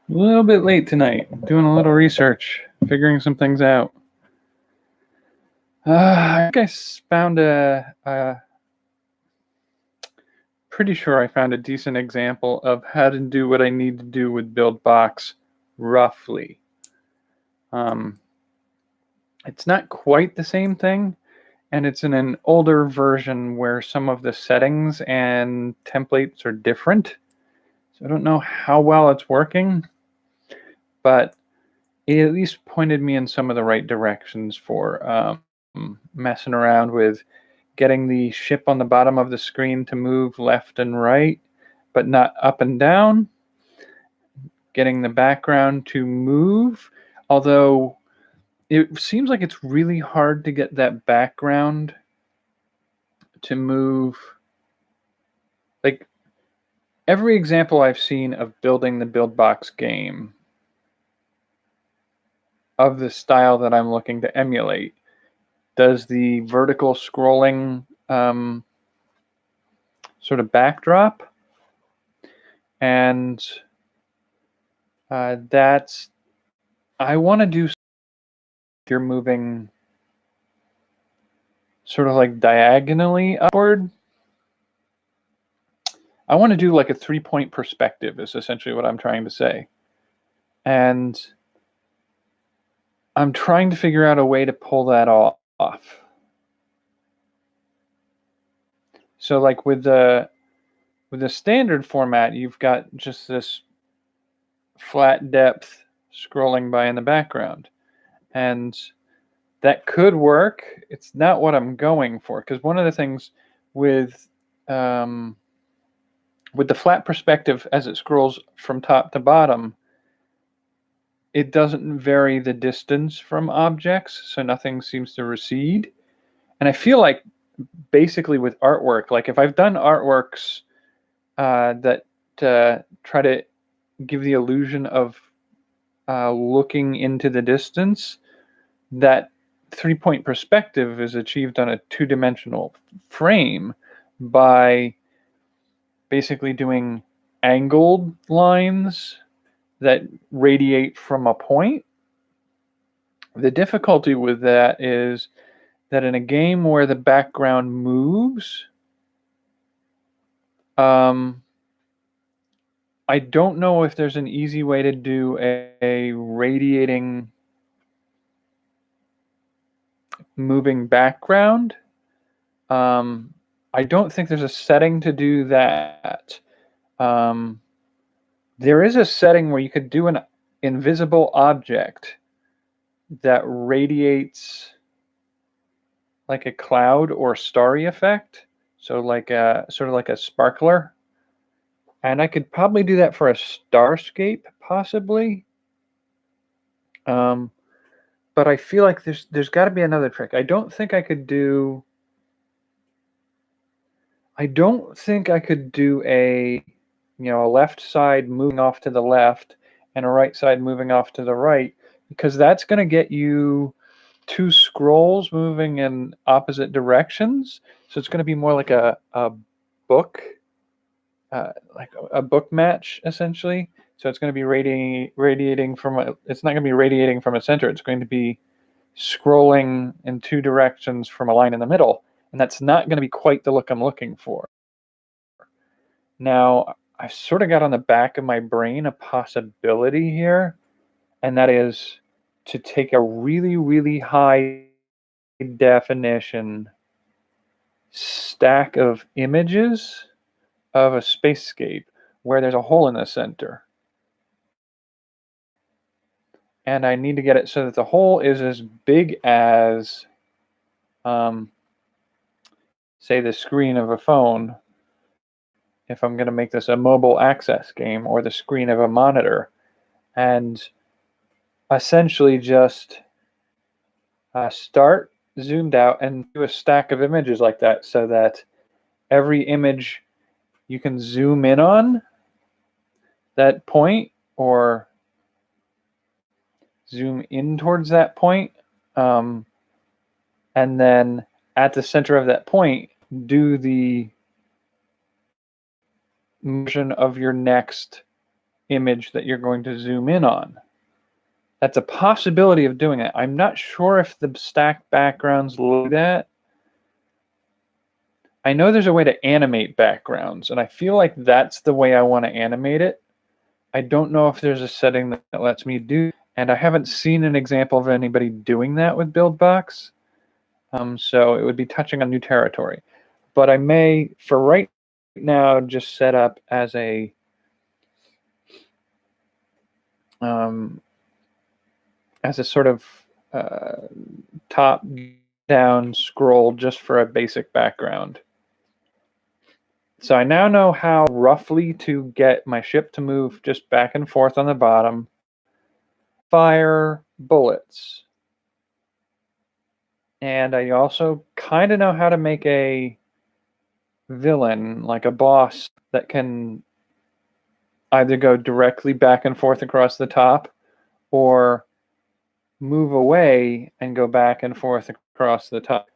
A little bit late tonight, doing a little research, figuring some things out. I think I found pretty sure I found a decent example of how to do what I need to do with BuildBox roughly. Um, it's not quite the same thing, and it's in an older version where some of the settings and templates are different. So I don't know how well it's working, but it at least pointed me in some of the right directions for messing around with getting the ship on the bottom of the screen to move left and right, but not up and down, getting the background to move, although it seems like it's really hard to get that background to move. Like every example I've seen of building the BuildBox game of the style that I'm looking to emulate does the vertical scrolling sort of backdrop, and that's I want to do. You're moving sort of like diagonally upward. I want to do like a 3-point perspective is essentially what I'm trying to say, and I'm trying to figure out a way to pull that off. So like with the standard format, you've got just this flat depth scrolling by in the background, and that could work. It's not what I'm going for, because one of the things with the flat perspective as it scrolls from top to bottom, it doesn't vary the distance from objects, so nothing seems to recede. And I feel like basically with artwork, like if I've done artworks that try to give the illusion of looking into the distance, that 3-point perspective is achieved on a 2-dimensional frame by basically doing angled lines that radiate from a point. The difficulty with that is that in a game where the background moves, I don't know if there's an easy way to do a radiating moving background. I don't think there's a setting to do that. There is a setting where you could do an invisible object that radiates like a cloud or starry effect. So like a sort of like a sparkler. And I could probably do that for a starscape, possibly. But I feel like there's got to be another trick. I don't think I could do a a left side moving off to the left and a right side moving off to the right, because that's going to get you two scrolls moving in opposite directions. So it's going to be more like a book, like a book match essentially. So it's going to be radiating from it's not going to be radiating from a center. It's going to be scrolling in two directions from a line in the middle, and that's not going to be quite the look I'm looking for. Now, I've sort of got on the back of my brain a possibility here, and that is to take a really, really high definition stack of images of a spacescape where there's a hole in the center. And I need to get it so that the hole is as big as, say, the screen of a phone, if I'm going to make this a mobile access game, or the screen of a monitor, and essentially just start zoomed out and do a stack of images like that, so that every image you can zoom in on that point or zoom in towards that point, and then at the center of that point do the motion of your next image that you're going to zoom in on. That's a possibility of doing it. I'm not sure if the stacked backgrounds do that. I know there's a way to animate backgrounds, and I feel like that's the way I want to animate it. I don't know if there's a setting that lets me do, and I haven't seen an example of anybody doing that with BuildBox. So it would be touching on new territory. But I may, for right now, just set up as a sort of top-down scroll just for a basic background. So I now know how roughly to get my ship to move just back and forth on the bottom. Fire bullets. And I also kind of know how to make a villain, like a boss, that can either go directly back and forth across the top or move away and go back and forth across the top.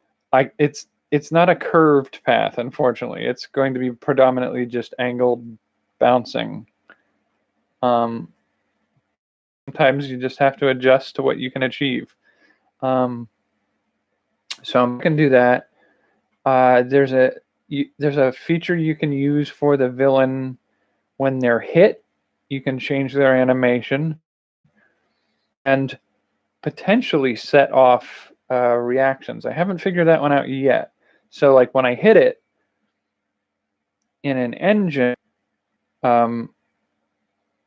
It's not a curved path, unfortunately. It's going to be predominantly just angled bouncing. Sometimes you just have to adjust to what you can achieve. So I'm going to do that. There's a feature you can use for the villain when they're hit. You can change their animation and potentially set off reactions. I haven't figured that one out yet. So like when I hit it in an engine,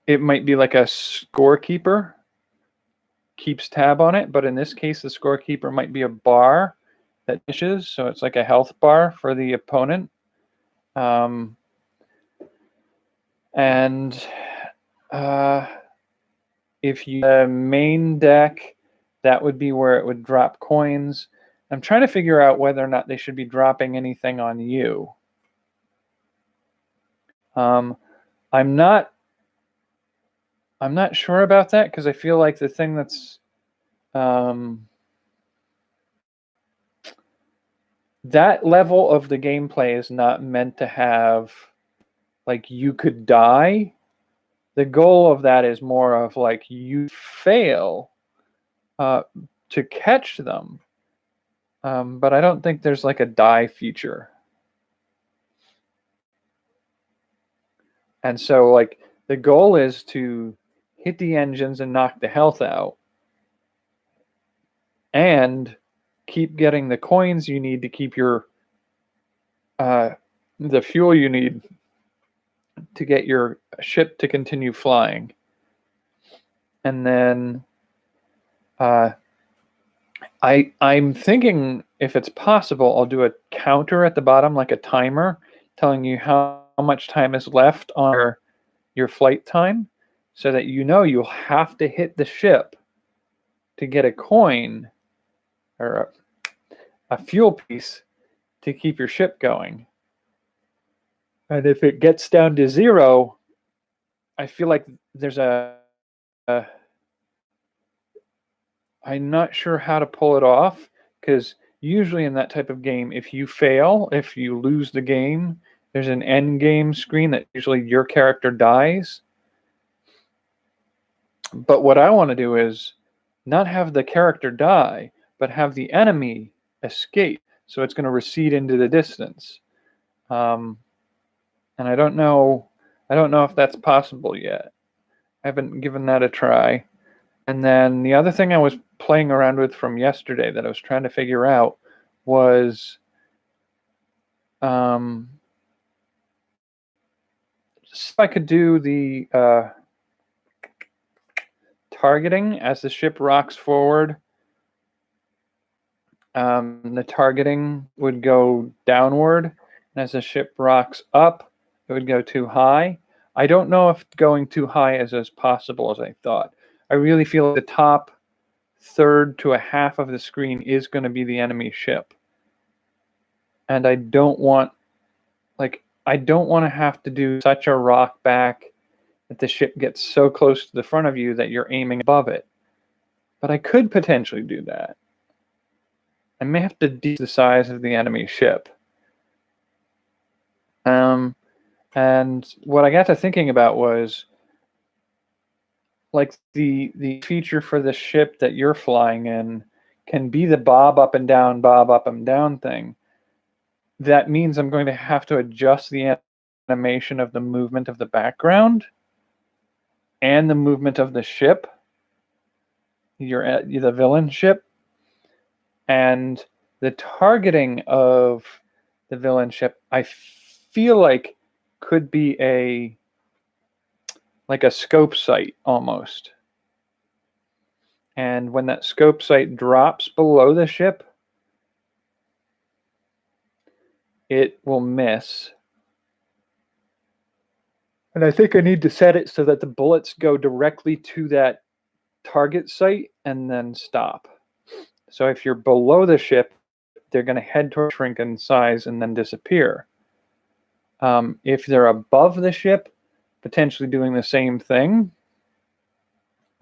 it might be like a scorekeeper keeps tab on it, but in this case, the scorekeeper might be a bar that dishes, so it's like a health bar for the opponent. If you main deck, that would be where it would drop coins. I'm trying to figure out whether or not they should be dropping anything on you. I'm not sure about that because I feel like the thing that's that level of the gameplay is not meant to have like you could die. The goal of that is more of like you fail to catch them. But I don't think there's like a die feature. And so like the goal is to hit the engines and knock the health out and keep getting the coins you need to keep your the fuel you need to get your ship to continue flying. And then I'm thinking if it's possible, I'll do a counter at the bottom, like a timer, telling you how much time is left on your flight time, so that you know you'll have to hit the ship to get a coin or a fuel piece to keep your ship going. And if it gets down to 0, I feel like there's I'm not sure how to pull it off, because usually in that type of game, if you fail, if you lose the game, there's an end game screen that usually your character dies. But what I want to do is not have the character die, but have the enemy escape. So it's going to recede into the distance. And I don't know if that's possible yet. I haven't given that a try. And then the other thing I was playing around with from yesterday that I was trying to figure out was if I could do the targeting as the ship rocks forward. The targeting would go downward, and as the ship rocks up, it would go too high. I don't know if going too high is as possible as I thought. I really feel like the top third to a half of the screen is going to be the enemy ship. And I don't want to have to do such a rock back that the ship gets so close to the front of you that you're aiming above it. But I could potentially do that. I may have to decrease the size of the enemy ship. And what I got to thinking about was like the feature for the ship that you're flying in can be the bob up and down thing. That means I'm going to have to adjust the animation of the movement of the background and the movement of the ship, the villain ship, and the targeting of the villain ship. I feel like could be like a scope sight almost. And when that scope sight drops below the ship, it will miss. And I think I need to set it so that the bullets go directly to that target sight and then stop. So if you're below the ship, they're going to head toward shrink in size and then disappear. If they're above the ship, potentially doing the same thing.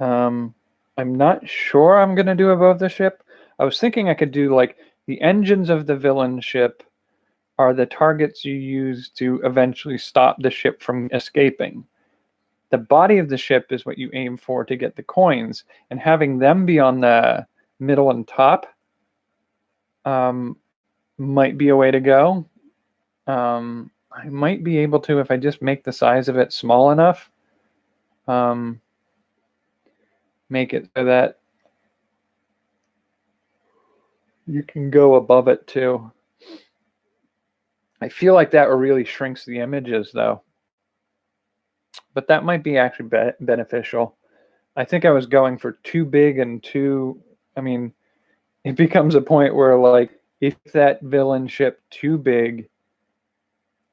I'm not sure I'm going to do above the ship. I was thinking I could do like the engines of the villain ship are the targets you use to eventually stop the ship from escaping. The body of the ship is what you aim for to get the coins, and having them be on the middle and top might be a way to go. I might be able to, if I just make the size of it small enough, make it so that you can go above it too. I feel like that really shrinks the images though, but that might be actually beneficial. I think I was going for too big and I mean, it becomes a point where like, if that villain ship too big,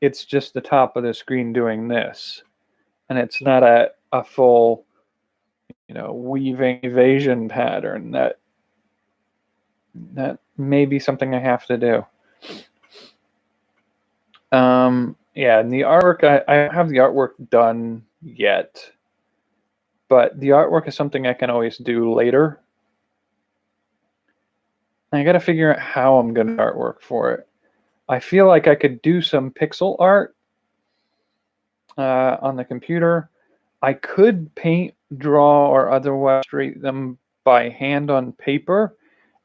it's just the top of the screen doing this, and it's not a full, weaving evasion pattern. That may be something I have to do. Yeah, and the artwork, I have the artwork done yet, but the artwork is something I can always do later. I got to figure out how I'm going to artwork for it. I feel like I could do some pixel art on the computer. I could paint, draw, or otherwise illustrate them by hand on paper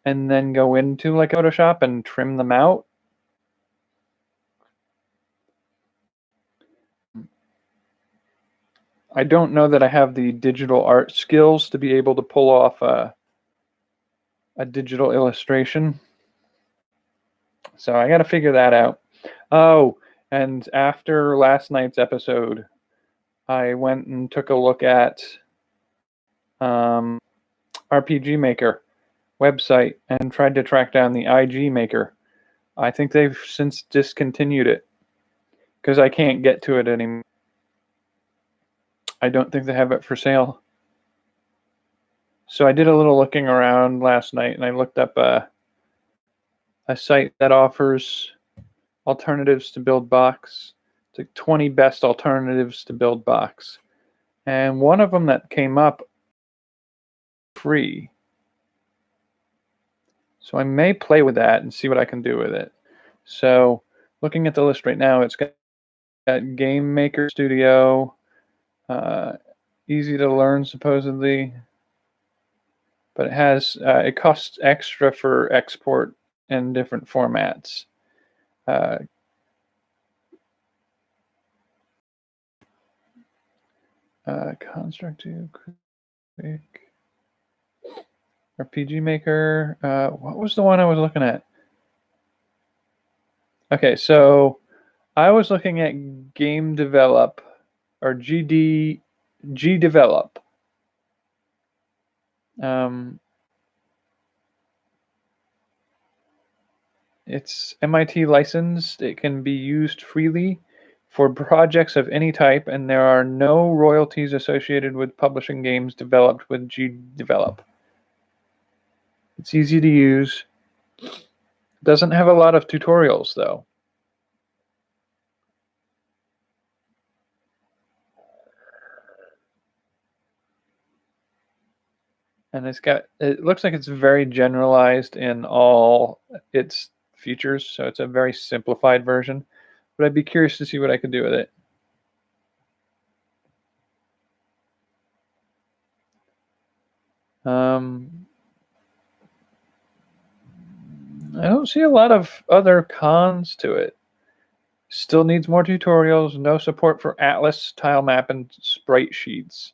and then go into like Photoshop and trim them out. I don't know that I have the digital art skills to be able to pull off a digital illustration. So I got to figure that out. Oh, and after last night's episode, I went and took a look at RPG Maker website and tried to track down the IG Maker. I think they've since discontinued it because I can't get to it anymore. I don't think they have it for sale. So I did a little looking around last night, and I looked up a site that offers alternatives to Buildbox. It's like 20 best alternatives to Buildbox. And one of them that came up free. So I may play with that and see what I can do with it. So looking at the list right now, it's got Game Maker Studio, easy to learn supposedly, but it costs extra for export in different formats. Constructive, quick, RPG Maker. What was the one I was looking at? Okay, so I was looking at Game Develop or G Develop. It's MIT licensed. It can be used freely for projects of any type, and there are no royalties associated with publishing games developed with GDevelop. It's easy to use. Doesn't have a lot of tutorials though. And it looks like it's very generalized in all its features, so it's a very simplified version. But I'd be curious to see what I could do with it. I don't see a lot of other cons to it. Still needs more tutorials, no support for Atlas, tile map, and sprite sheets.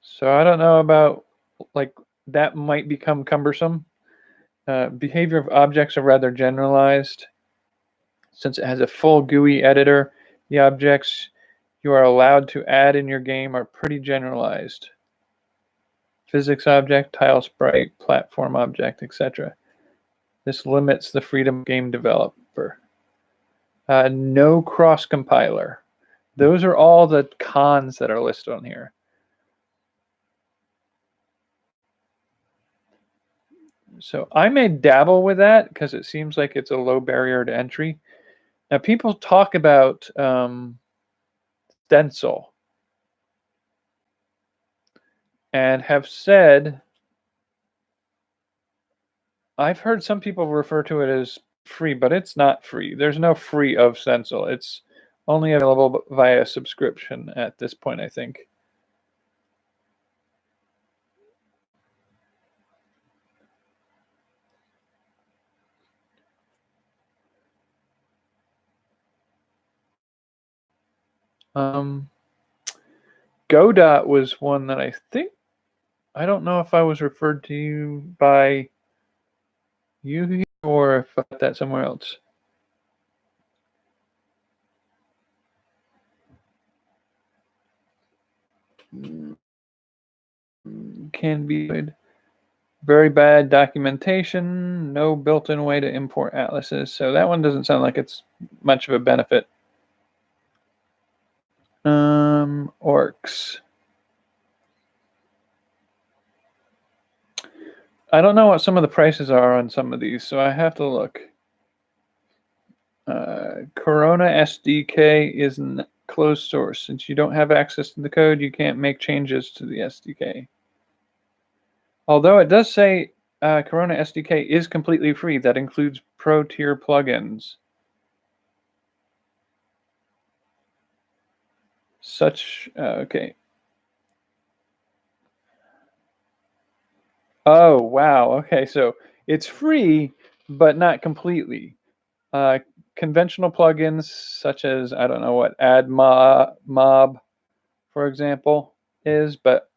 So I don't know about, like, that might become cumbersome. Behavior of objects are rather generalized. Since it has a full GUI editor, the objects you are allowed to add in your game are pretty generalized. Physics object, tile sprite, platform object, etc. This limits the freedom of game developer. No cross compiler. Those are all the cons that are listed on here. So I may dabble with that because it seems like it's a low barrier to entry. Now people talk about Stencil and have said, I've heard some people refer to it as free, but it's not free. There's no free of Stencil. It's only available via subscription at this point, I think. Godot was one that I think, I don't know if I was referred to you by you or if I got that somewhere else. Can be good. Very bad documentation, no built-in way to import atlases. So that one doesn't sound like it's much of a benefit. Orcs. I don't know what some of the prices are on some of these, so I have to look. Corona SDK is closed source. Since you don't have access to the code, you can't make changes to the SDK. Although it does say Corona SDK is completely free. That includes pro tier plugins. Okay. Oh, wow. Okay, so it's free, but not completely. Conventional plugins such as, I don't know what AdMob, for example, is, but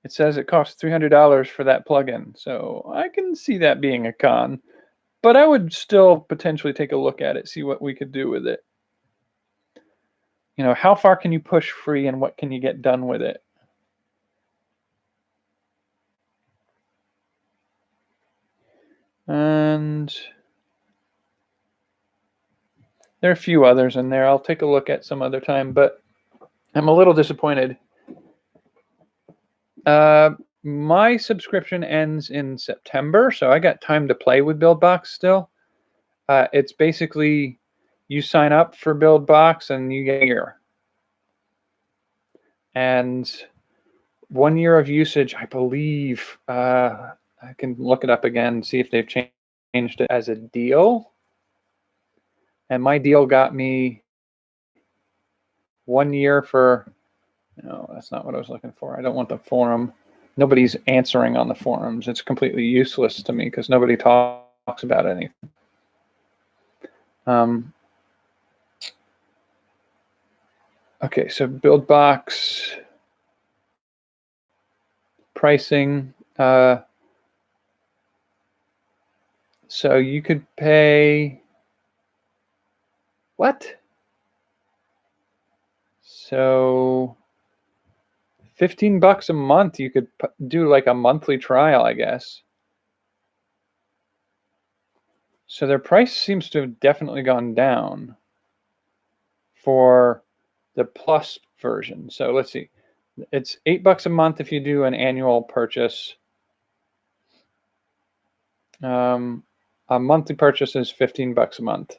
it says it costs $300 for that plugin. So I can see that being a con, but I would still potentially take a look at it, see what we could do with it. You know, how far can you push free and what can you get done with it? And there are a few others in there. I'll take a look at some other time, but I'm a little disappointed. My subscription ends in September, so I got time to play with BuildBox still. It's basically you sign up for BuildBox and you get a year. And 1 year of usage, I believe, I can look it up again, see if they've changed it as a deal. And my deal got me 1 year for, no, that's not what I was looking for. I don't want the forum. Nobody's answering on the forums. It's completely useless to me because nobody talks about anything. Okay, so BuildBox pricing. So you could pay what? So $15 a month. You could do like a monthly trial, I guess. So their price seems to have definitely gone down for the plus version. So let's see. It's $8 a month if you do an annual purchase. A monthly purchase is $15 a month.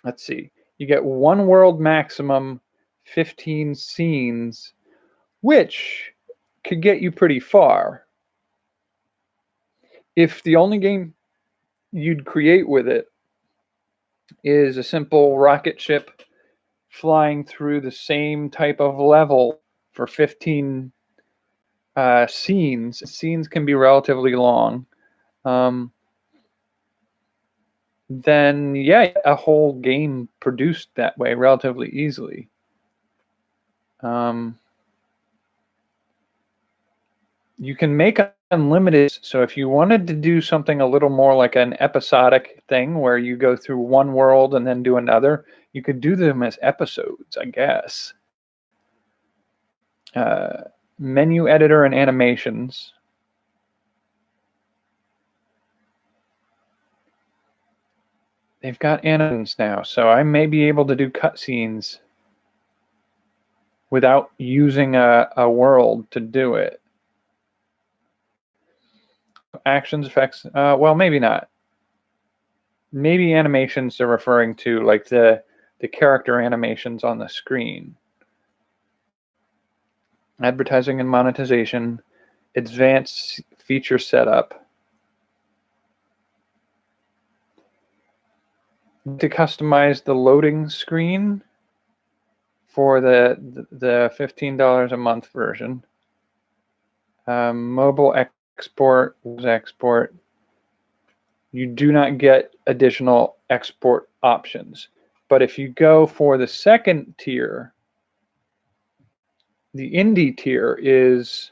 Let's see. You get one world maximum, 15 scenes, which could get you pretty far. If the only game you'd create with it is a simple rocket ship flying through the same type of level for 15 scenes. Scenes can be relatively long. Then yeah, a whole game produced that way relatively easily. You can make unlimited, so if you wanted to do something a little more like an episodic thing where you go through one world and then do another, you could do them as episodes, I guess. Menu editor and animations. They've got animations now, so I may be able to do cutscenes without using a world to do it. Actions, effects, well, maybe not. Maybe animations are referring to like the character animations on the screen. Advertising and monetization, advanced feature setup. To customize the loading screen for the $15 a month version. Mobile export. You do not get additional export options. But if you go for the second tier, the indie tier is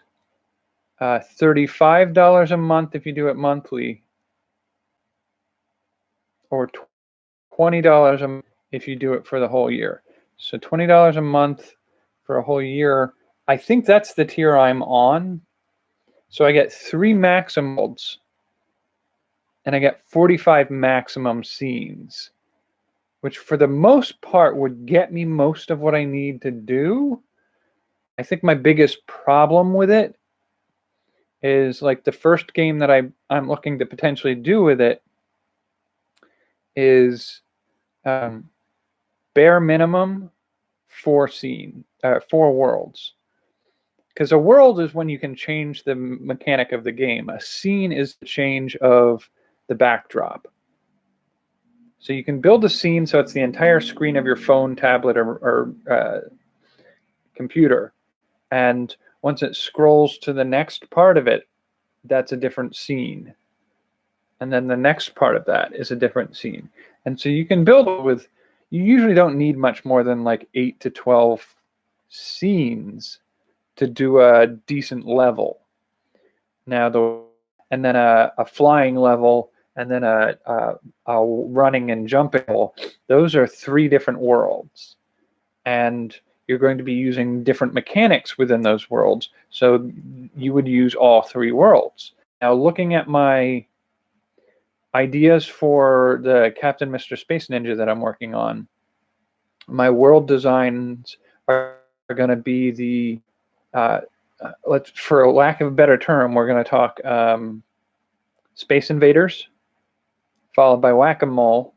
$35 a month if you do it monthly, or $20 a month if you do it for the whole year. So $20 a month for a whole year. I think that's the tier I'm on. So I get 3 maximum worlds, and I get 45 maximum scenes, which for the most part would get me most of what I need to do. I think my biggest problem with it is like the first game that I'm looking to potentially do with it is bare minimum 4 worlds. Because a world is when you can change the mechanic of the game. A scene is the change of the backdrop. So you can build a scene so it's the entire screen of your phone, tablet, or computer. And once it scrolls to the next part of it, that's a different scene. And then the next part of that is a different scene. And so you can build with, you usually don't need much more than like 8 to 12 scenes to do a decent level. Now, and then a flying level, and then a running and jumping level. Those are 3 different worlds. And you're going to be using different mechanics within those worlds. So you would use all 3 worlds. Now, looking at my ideas for the Captain Mr. Space Ninja that I'm working on, my world designs are going to be the, for lack of a better term, we're going to talk Space Invaders, followed by Whack-A-Mole,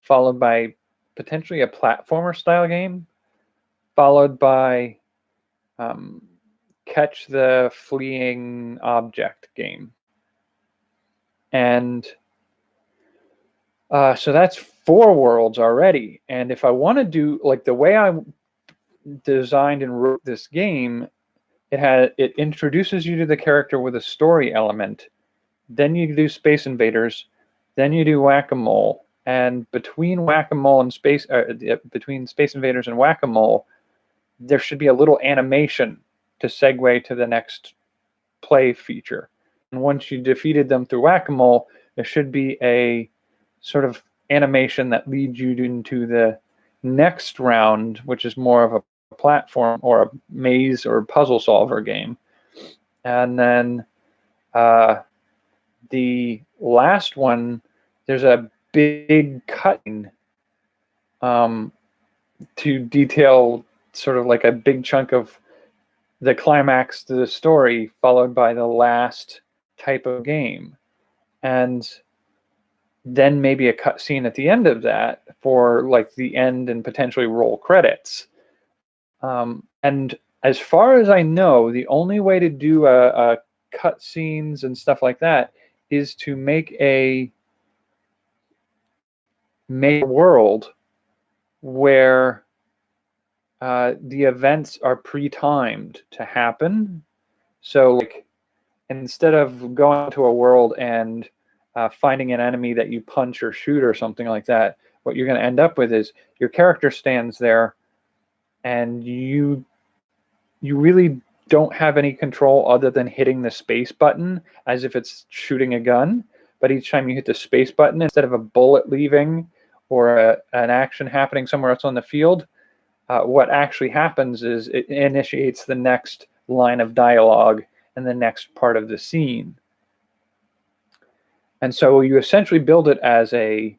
followed by potentially a platformer style game, followed by Catch the Fleeing Object game. And so that's 4 worlds already. And if I want to do, like the way I designed and wrote this game, it introduces you to the character with a story element. Then you do Space Invaders. Then you do Whack-A-Mole. And between Whack-A-Mole and between Space Invaders and Whack-A-Mole, there should be a little animation to segue to the next play feature. And once you defeated them through Whack-A-Mole, there should be a sort of animation that leads you into the next round, which is more of a platform or a maze or puzzle solver game. And then the last one, there's a big cutting to detail sort of like a big chunk of the climax to the story, followed by the last type of game. And then maybe a cutscene at the end of that for like the end and potentially roll credits. And as far as I know, the only way to do a cutscenes and stuff like that is to make a make a world where the events are pre-timed to happen. So like instead of going to a world and finding an enemy that you punch or shoot or something like that, what you're going to end up with is your character stands there and you really don't have any control other than hitting the space button as if it's shooting a gun. But each time you hit the space button, instead of a bullet leaving or an action happening somewhere else on the field, what actually happens is it initiates the next line of dialogue and the next part of the scene. And so you essentially build it as a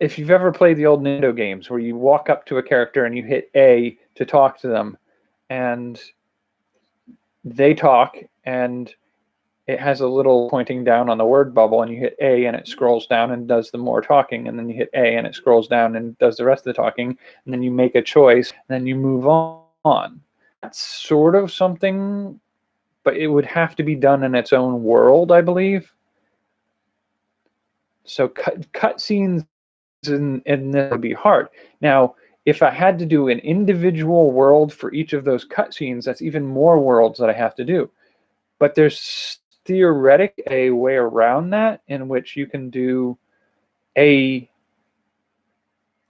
if you've ever played the old Nintendo games where you walk up to a character and you hit A to talk to them, and they talk, and it has a little pointing down on the word bubble, and you hit A and it scrolls down and does the more talking, and then you hit A and it scrolls down and does the rest of the talking, and then you make a choice, and then you move on. That's sort of something, but it would have to be done in its own world, I believe. So cutscenes in this would be hard. Now, if I had to do an individual world for each of those cutscenes, that's even more worlds that I have to do. But there's theoretic a way around that in which you can do a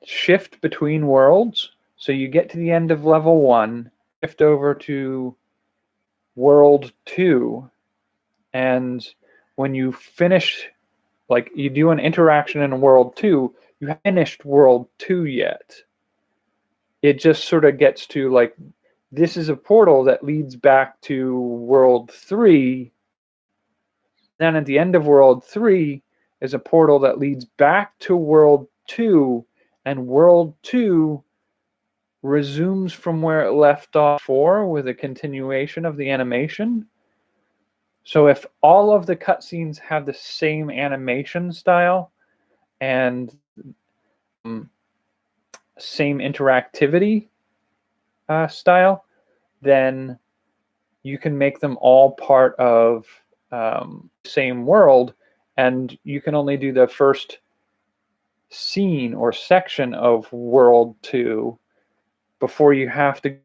shift between worlds. So you get to the end of level 1, shift over to world 2, and when you finish, like you do an interaction in world 2, you haven't finished world 2 yet. It just sort of gets to like, this is a portal that leads back to world 3. Then at the end of world 3 is a portal that leads back to world 2, and world 2 resumes from where it left off 4 with a continuation of the animation. So if all of the cutscenes have the same animation style and same interactivity style, then you can make them all part of same world, and you can only do the first scene or section of world 2 before you have to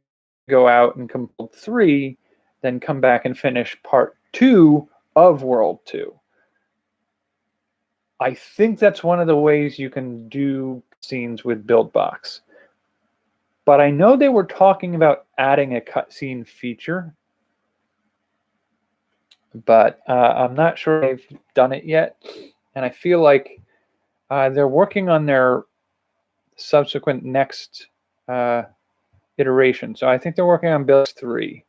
go out and complete 3, then come back and finish part 2 of world 2. I think that's one of the ways you can do scenes with BuildBox. But I know they were talking about adding a cutscene feature, but I'm not sure they've done it yet. And I feel like they're working on their subsequent next iteration. So I think they're working on Build 3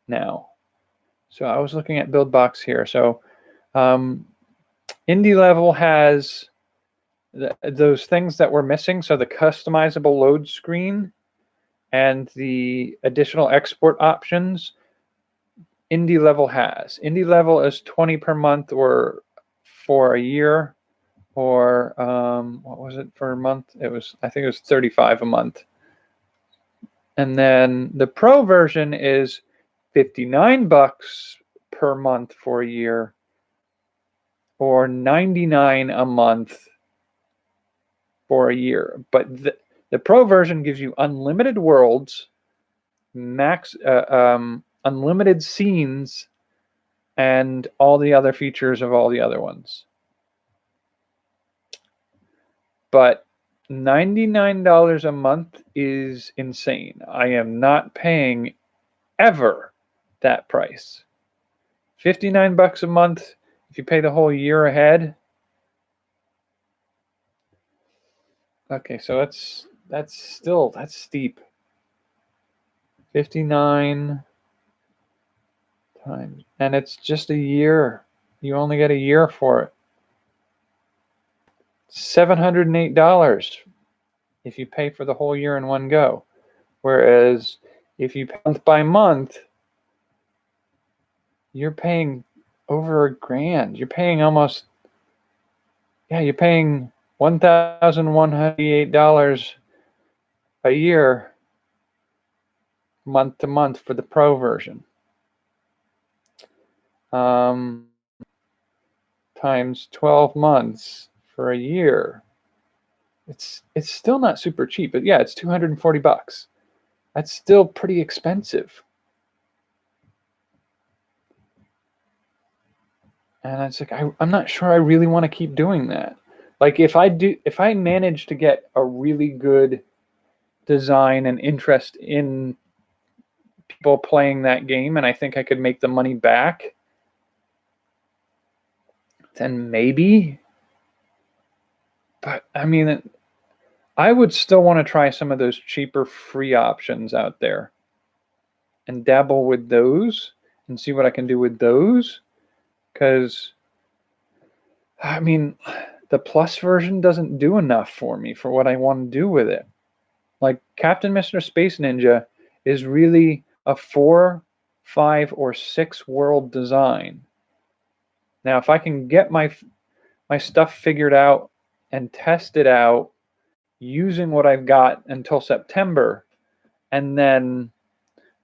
now. So I was looking at BuildBox here. So Indie Level has those things that were missing. So the customizable load screen and the additional export options. Indie Level has. Indie Level is $20 per month or for a year, or what was it for a month? It was, I think it was $35 a month. And then the Pro version is $59 per month for a year, or $99 a month for a year. But the Pro version gives you unlimited worlds, unlimited scenes, and all the other features of all the other ones. But $99 a month is insane. I am not paying ever that price. $59 a month if you pay the whole year ahead. Okay, so that's steep. 59 times, and it's just a year. You only get a year for it. $708 if you pay for the whole year in one go. Whereas if you pay month by month, you're paying over $1,000. You're paying almost, you're paying $1,108 a year, month to month for the Pro version. times 12 months for a year. It's still not super cheap, but yeah, it's $240. That's still pretty expensive. And it's like, I'm not sure I really want to keep doing that. Like if I manage to get a really good design and interest in people playing that game, and I think I could make the money back, then maybe. But I mean, I would still want to try some of those cheaper free options out there and dabble with those and see what I can do with those. Because, I mean, the Plus version doesn't do enough for me for what I want to do with it. Like Captain Mr. Space Ninja is really a 4, 5, or 6 world design. Now, if I can get my stuff figured out and test it out using what I've got until September, and then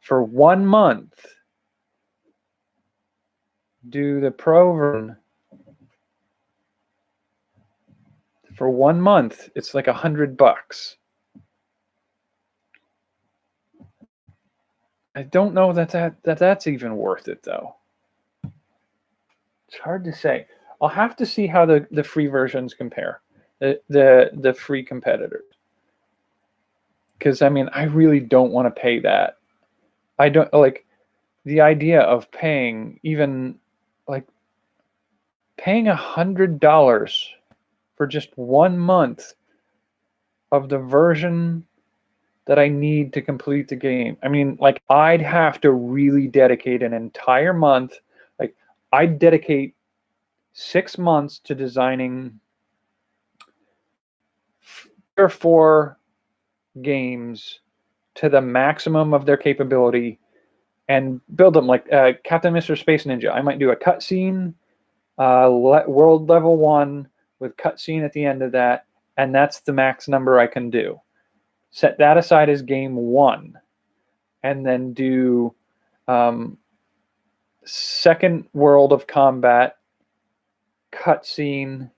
for 1 month do the pro version. For 1 month, it's like $100. I don't know that's even worth it though. It's hard to say. I'll have to see how the free versions compare, the free competitors. Because I mean, I really don't want to pay that. I don't like the idea of paying even like paying $100 for just 1 month of the version that I need to complete the game. I mean, like I'd have to really dedicate an entire month. Like I'd dedicate 6 months to designing 3 or 4 games to the maximum of their capability and build them like Captain Mr. Space Ninja. I might do a cutscene, world level 1 with cutscene at the end of that, and that's the max number I can do. Set that aside as game 1, and then do second world of combat, cutscene,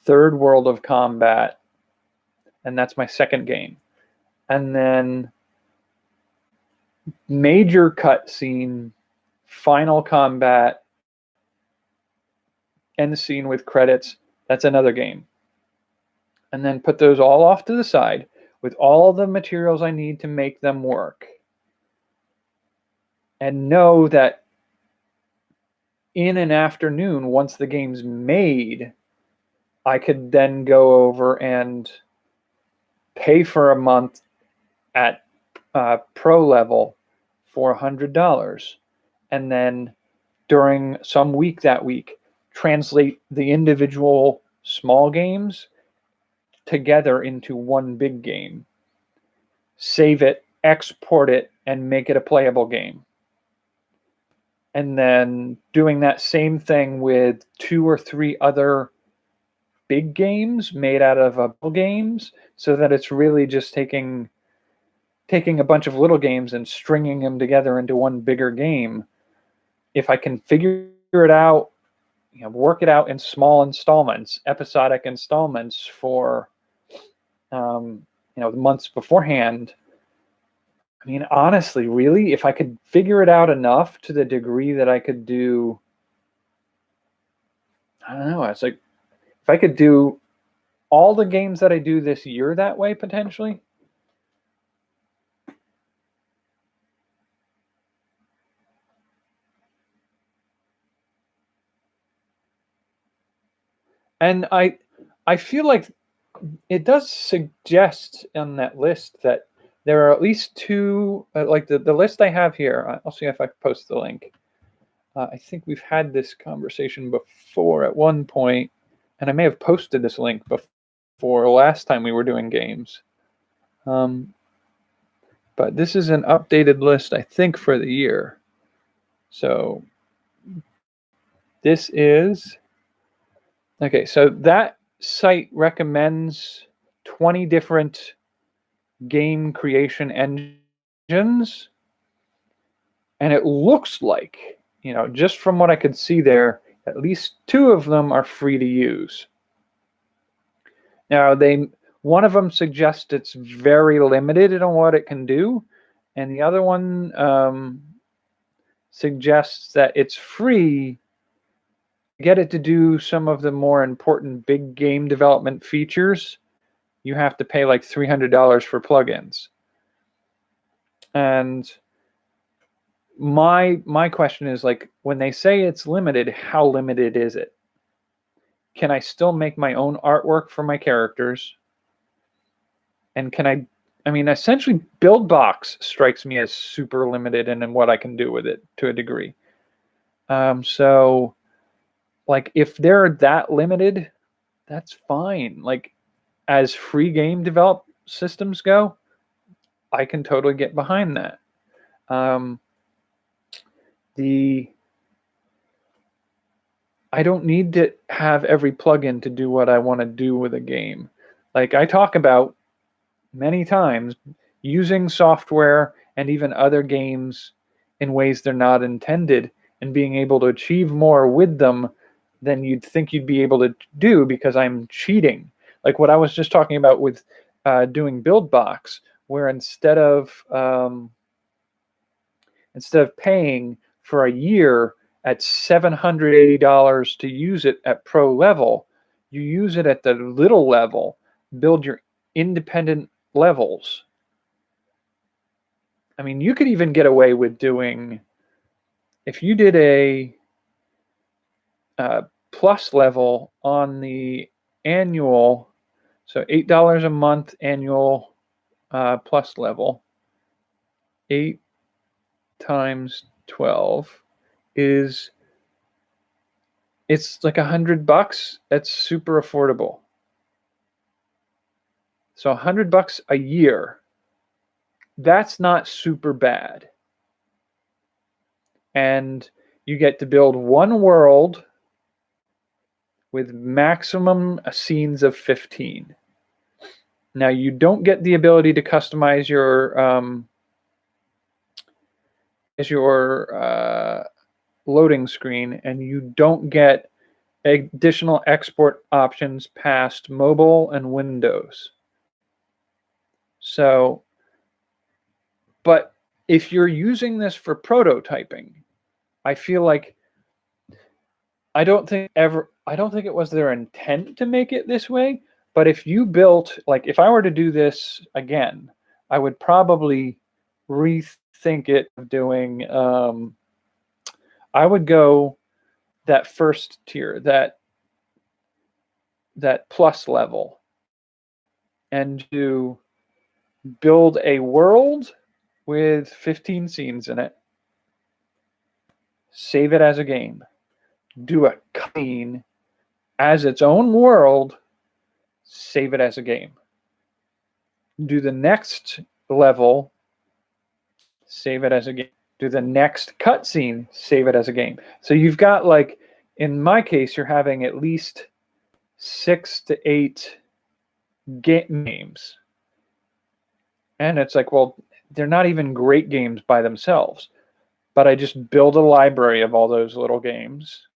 third world of combat, and that's my second game. And then major cutscene, final combat, end scene with credits, that's another game. And then put those all off to the side with all the materials I need to make them work. And know that in an afternoon, once the game's made, I could then go over and pay for a month at pro level for $100. And then during some week that week, translate the individual small games together into one big game. Save it, export it, and make it a playable game. And then doing that same thing with 2 or 3 other big games made out of games, so that it's really just taking a bunch of little games and stringing them together into one bigger game. If I can figure it out, work it out in small installments, episodic installments for the months beforehand. I mean, honestly, really, if I could figure it out enough to the degree that I could do, I don't know, it's like if I could do all the games that I do this year that way, potentially. And I feel like it does suggest on that list that there are at least 2, like the list I have here. I'll see if I can post the link. I think we've had this conversation before at one point, and I may have posted this link before last time we were doing games. But this is an updated list, I think, for the year. So this is, okay, so that site recommends 20 different game creation engines. And it looks like, just from what I could see there, At least 2 of them are free to use. Now, one of them suggests it's very limited in what it can do, and the other one suggests that it's free. Get it to do some of the more important big game development features, you have to pay like $300 for plugins. And my question is, like, when they say it's limited, how limited is it? Can I still make my own artwork for my characters? And can I mean, essentially, BuildBox strikes me as super limited in what I can do with it to a degree. So, like, if they're that limited, that's fine. Like, as free game develop systems go, I can totally get behind that. I don't need to have every plugin to do what I want to do with a game. Like I talk about many times, using software and even other games in ways they're not intended, and being able to achieve more with them than you'd think you'd be able to do because I'm cheating. Like what I was just talking about with doing BuildBox, where instead of paying for a year at $780 to use it at pro level, you use it at the little level, build your independent levels. I mean, you could even get away with doing, if you did a plus level on the annual, so $8 a month annual plus level, 8 times 12 is, it's like $100. That's super affordable. So $100 a year, that's not super bad. And you get to build one world with maximum scenes of 15. Now you don't get the ability to customize your loading screen, and you don't get additional export options past mobile and Windows. So, but if you're using this for prototyping, I feel like I don't think it was their intent to make it this way, but if you built, like if I were to do this again, I would probably rethink it doing I would go that first tier, that plus level, and to build a world with 15 scenes in it, save it as a game, do a cutscene as its own world, save it as a game, do the next level, save it as a game, do the next cutscene, save it as a game. So you've got, like, in my case, you're having at least 6 to 8 games. And it's like, well, they're not even great games by themselves, but I just build a library of all those little games,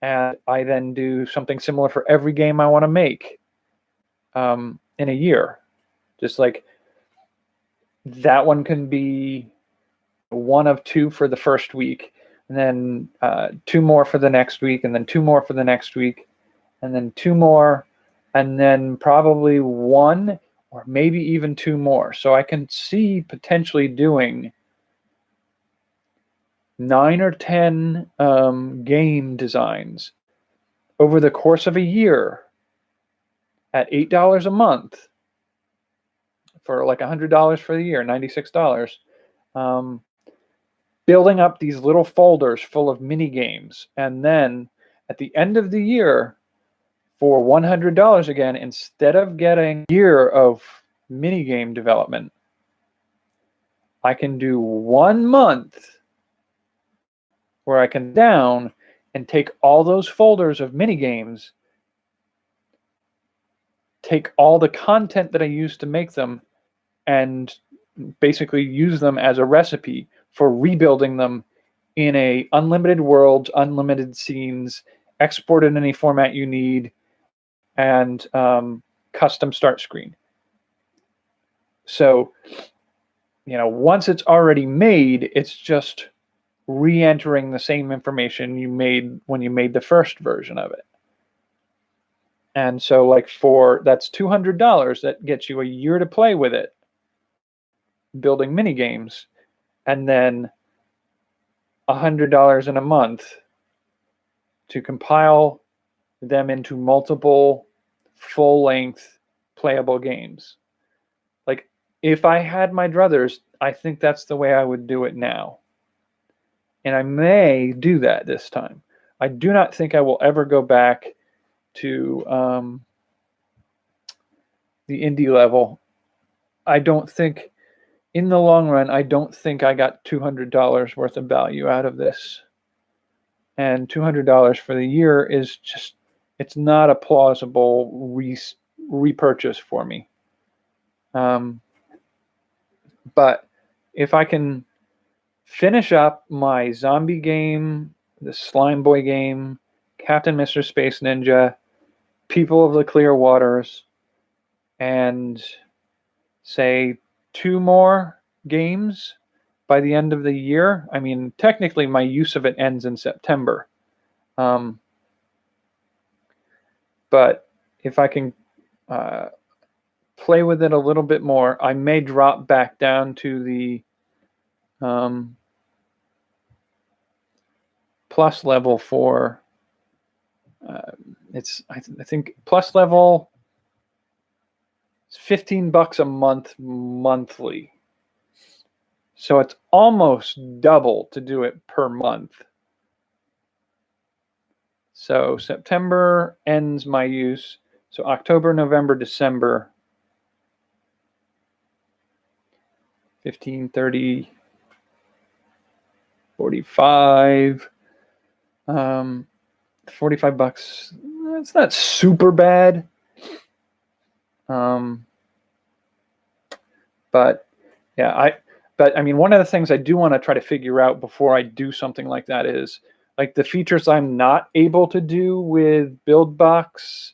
and I then do something similar for every game I want to make in a year. Just like that one can be one of 2 for the first week, and then 2 more for the next week, and then 2 more for the next week, and then 2 more, and then probably 1 or maybe even 2 more. So I can see potentially doing 9 or 10 game designs over the course of a year at $8 a month for like $100 for the year, $96. Building up these little folders full of mini games, and then at the end of the year, for $100 again, instead of getting a year of mini game development, I can do 1 month where I can down and take all those folders of mini games, take all the content that I used to make them, and basically use them as a recipe for rebuilding them in a unlimited world, unlimited scenes, export in any format you need, and custom start screen. So, once it's already made, it's just re-entering the same information you made when you made the first version of it. And so that's $200 that gets you a year to play with it, building mini games, and then $100 in a month to compile them into multiple full-length playable games. Like, if I had my druthers, I think that's the way I would do it now. And I may do that this time. I do not think I will ever go back to the indie level. I don't think, in the long run, I don't think I got $200 worth of value out of this. And $200 for the year is just, it's not a plausible repurchase for me. But if I can finish up my zombie game, the Slime Boy game, Captain Mr. Space Ninja, People of the Clear Waters, and say 2 more games by the end of the year. I mean, technically my use of it ends in September. But if I can play with it a little bit more, I may drop back down to the plus level for I think plus level is $15 a month monthly. So it's almost double to do it per month. So September ends my use. So October, November, December, 15, 30, 45, $45. It's not super bad. But yeah, I mean, one of the things I do want to try to figure out before I do something like that is, like, the features I'm not able to do with BuildBox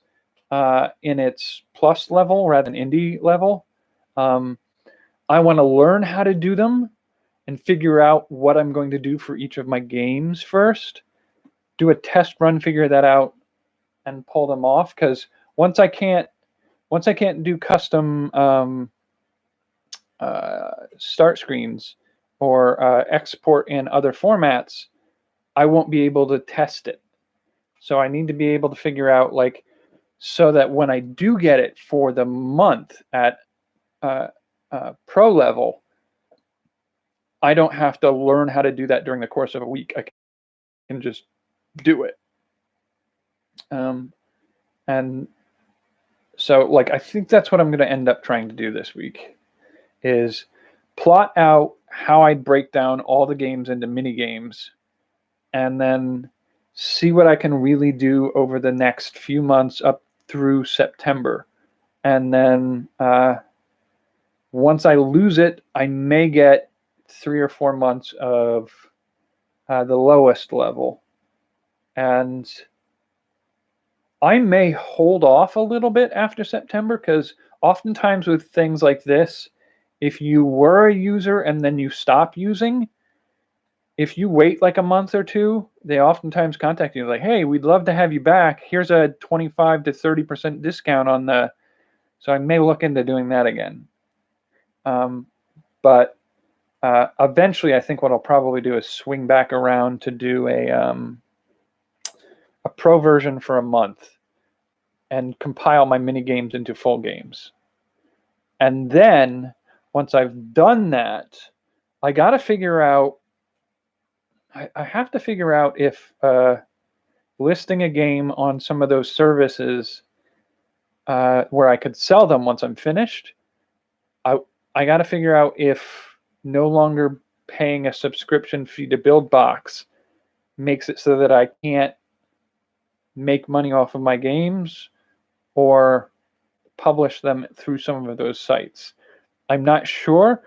in its plus level rather than indie level. I want to learn how to do them and figure out what I'm going to do for each of my games first. Do a test run, figure that out, and pull them off. Because once I can't do custom start screens or export in other formats, I won't be able to test it. So I need to be able to figure out, like, so that when I do get it for the month at pro level, I don't have to learn how to do that during the course of a week. I can just do it. And so, like, I think that's what I'm going to end up trying to do this week, is plot out how I break down all the games into mini games, and then see what I can really do over the next few months up through September. And then once I lose it, I may get 3 or 4 months of the lowest level. And I may hold off a little bit after September, because oftentimes with things like this, if you were a user and then you stop using, if you wait like a month or two, they oftentimes contact you like, hey, we'd love to have you back. Here's a 25 to 30% discount on the... So I may look into doing that again. But eventually, I think what I'll probably do is swing back around to do a pro version for a month and compile my mini games into full games. And then once I've done that, I got to figure out, I have to figure out if listing a game on some of those services where I could sell them once I'm finished, I got to figure out if no longer paying a subscription fee to BuildBox makes it so that I can't make money off of my games or publish them through some of those sites. I'm not sure.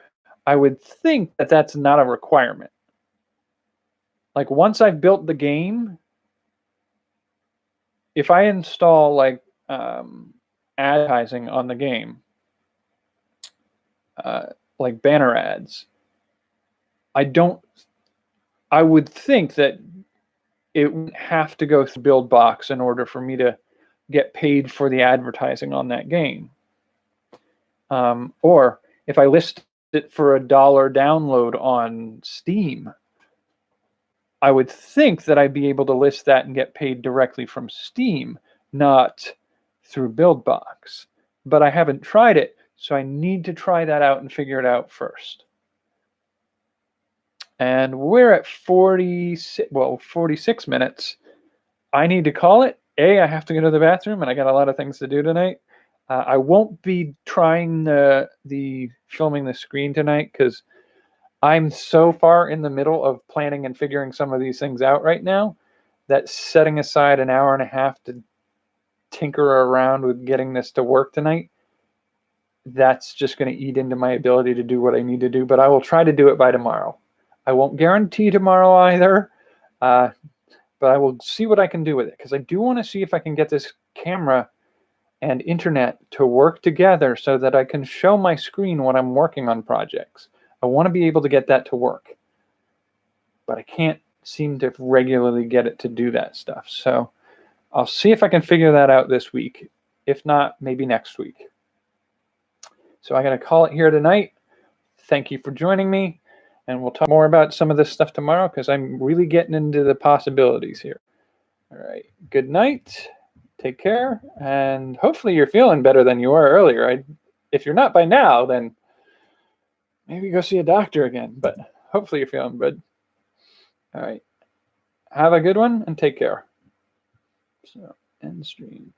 I would think that that's not a requirement. Like once I've built the game, if I install like advertising on the game, like banner ads, I would think that it wouldn't have to go through BuildBox in order for me to get paid for the advertising on that game. Or if I list it for $1 download on Steam, I would think that I'd be able to list that and get paid directly from Steam, not through BuildBox. But I haven't tried it, so I need to try that out and figure it out first. And we're at 46 minutes. I need to call it. I have to go to the bathroom, and I got a lot of things to do tonight. I won't be trying the filming the screen tonight because I'm so far in the middle of planning and figuring some of these things out right now that setting aside an hour and a half to tinker around with getting this to work tonight, that's just going to eat into my ability to do what I need to do. But I will try to do it by tomorrow. I won't guarantee tomorrow either, but I will see what I can do with it because I do want to see if I can get this camera and internet to work together so that I can show my screen when I'm working on projects. I want to be able to get that to work, but I can't seem to regularly get it to do that stuff. So I'll see if I can figure that out this week. If not, maybe next week. So I'm going to call it here tonight. Thank you for joining me, and we'll talk more about some of this stuff tomorrow because I'm really getting into the possibilities here. All right. Good night. Take care, and hopefully you're feeling better than you were earlier. If you're not by now, then maybe go see a doctor again, but hopefully you're feeling good. All right. Have a good one and take care. So, end stream.